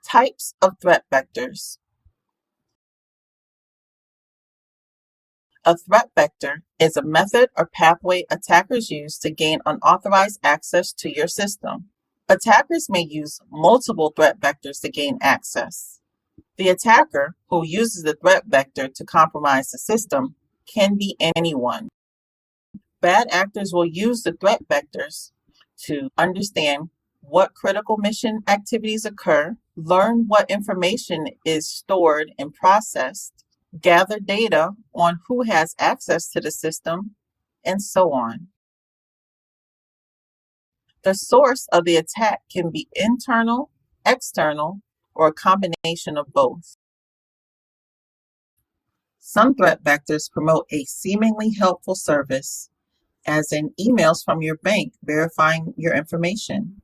Types of threat vectors. A threat vector is a method or pathway attackers use to gain unauthorized access to your system. Attackers may use multiple threat vectors to gain access. The attacker who uses the threat vector to compromise the system can be anyone. Bad actors will use the threat vectors to understand what critical mission activities occur, learn what information is stored and processed, gather data on who has access to the system, and so on. The source of the attack can be internal, external, or a combination of both. Some threat vectors promote a seemingly helpful service, as in emails from your bank verifying your information,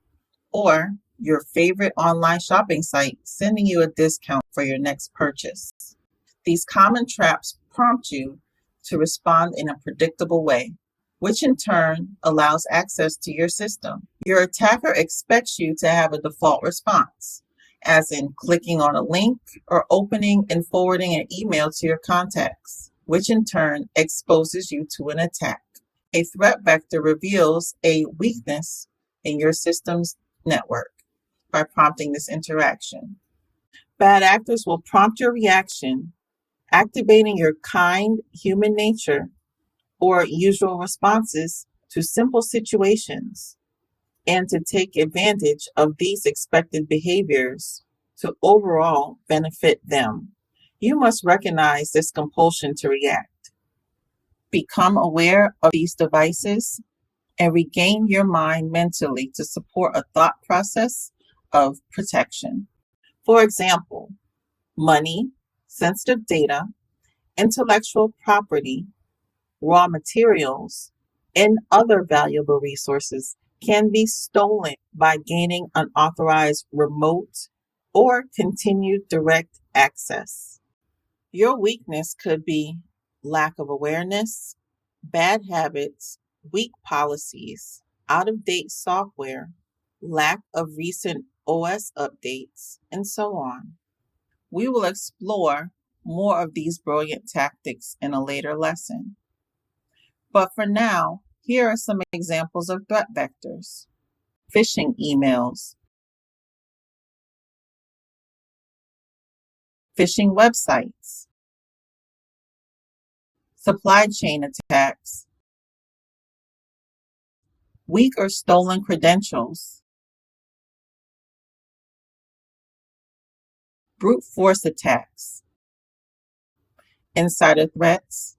or your favorite online shopping site sending you a discount for your next purchase. These common traps prompt you to respond in a predictable way, which in turn allows access to your system. Your attacker expects you to have a default response, as in clicking on a link or opening and forwarding an email to your contacts, which in turn exposes you to an attack. A threat vector reveals a weakness in your system's network by prompting this interaction. Bad actors will prompt your reaction, activating your kind human nature or usual responses to simple situations, and to take advantage of these expected behaviors to overall benefit them. You must recognize this compulsion to react. Become aware of these devices and regain your mind mentally to support a thought process of protection. For example, money, sensitive data, intellectual property, raw materials, and other valuable resources can be stolen by gaining unauthorized remote or continued direct access. Your weakness could be lack of awareness, bad habits, weak policies, out-of-date software, lack of recent OS updates, and so on. We will explore more of these brilliant tactics in a later lesson. But for now, here are some examples of threat vectors. Phishing emails, phishing websites, supply chain attacks, weak or stolen credentials, brute force attacks, insider threats,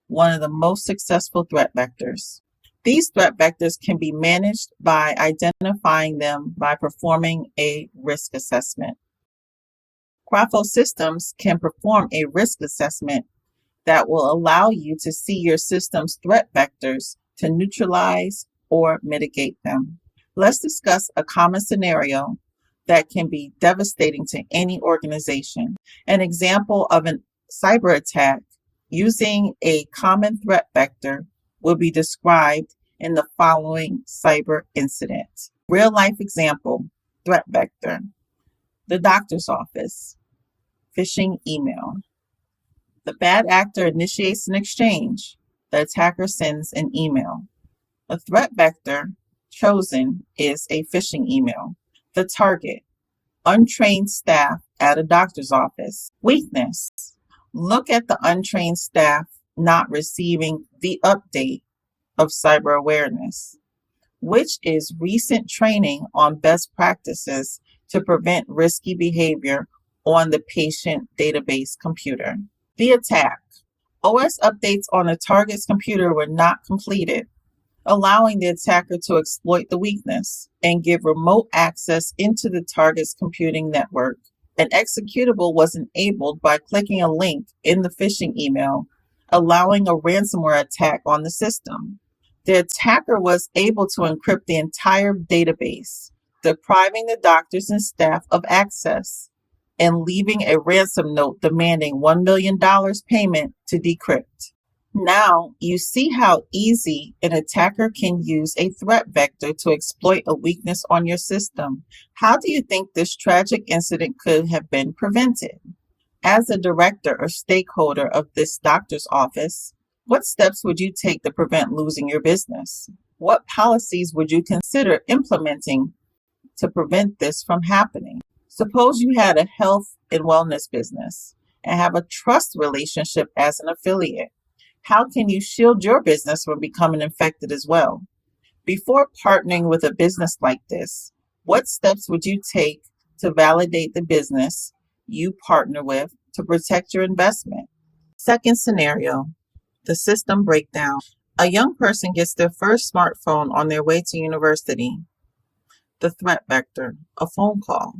one of the most successful threat vectors. These threat vectors can be managed by identifying them by performing a risk assessment. Krafo Systems can perform a risk assessment that will allow you to see your system's threat vectors to neutralize or mitigate them. Let's discuss a common scenario that can be devastating to any organization. An example of a cyber attack using a common threat vector will be described in the following cyber incident. Real life example, threat vector. The doctor's office, phishing email. The bad actor initiates an exchange. The attacker sends an email. The threat vector chosen is a phishing email. The target, untrained staff at a doctor's office. Weakness, look at the untrained staff not receiving the update of cyber awareness, which is recent training on best practices to prevent risky behavior on the patient database computer. The attack, OS updates on the target's computer were not completed, allowing the attacker to exploit the weakness and give remote access into the target's computing network. An executable was enabled by clicking a link in the phishing email, allowing a ransomware attack on the system. The attacker was able to encrypt the entire database, depriving the doctors and staff of access and leaving a ransom note demanding $1 million payment to decrypt. Now you see how easy an attacker can use a threat vector to exploit a weakness on your system. How do you think this tragic incident could have been prevented? As a director or stakeholder of this doctor's office, what steps would you take to prevent losing your business? What policies would you consider implementing to prevent this from happening? Suppose you had a health and wellness business and have a trust relationship as an affiliate. How can you shield your business from becoming infected as well? Before partnering with a business like this, what steps would you take to validate the business you partner with to protect your investment? Second scenario, the system breakdown. A young person gets their first smartphone on their way to university. The threat vector, a phone call.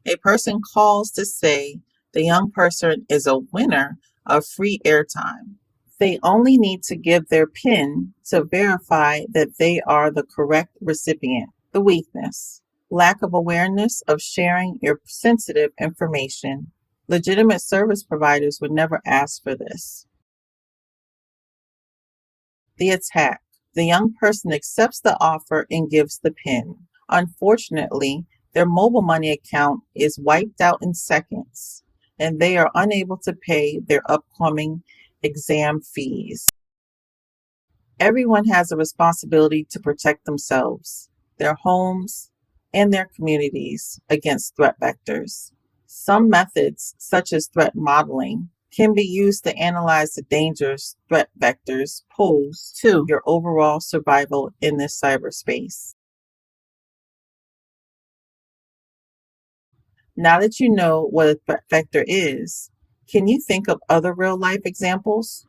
A person calls to say the young person is a winner of free airtime. They only need to give their PIN to verify that they are the correct recipient. The weakness, lack of awareness of sharing your sensitive information. Legitimate service providers would never ask for this. The attack, the young person accepts the offer and gives the PIN. Unfortunately, their mobile money account is wiped out in seconds, and they are unable to pay their upcoming exam fees. Everyone has a responsibility to protect themselves, their homes, and their communities against threat vectors. Some methods, such as threat modeling, can be used to analyze the dangers threat vectors pose to your overall survival in this cyberspace. Now that you know what a threat vector is, can you think of other real life examples?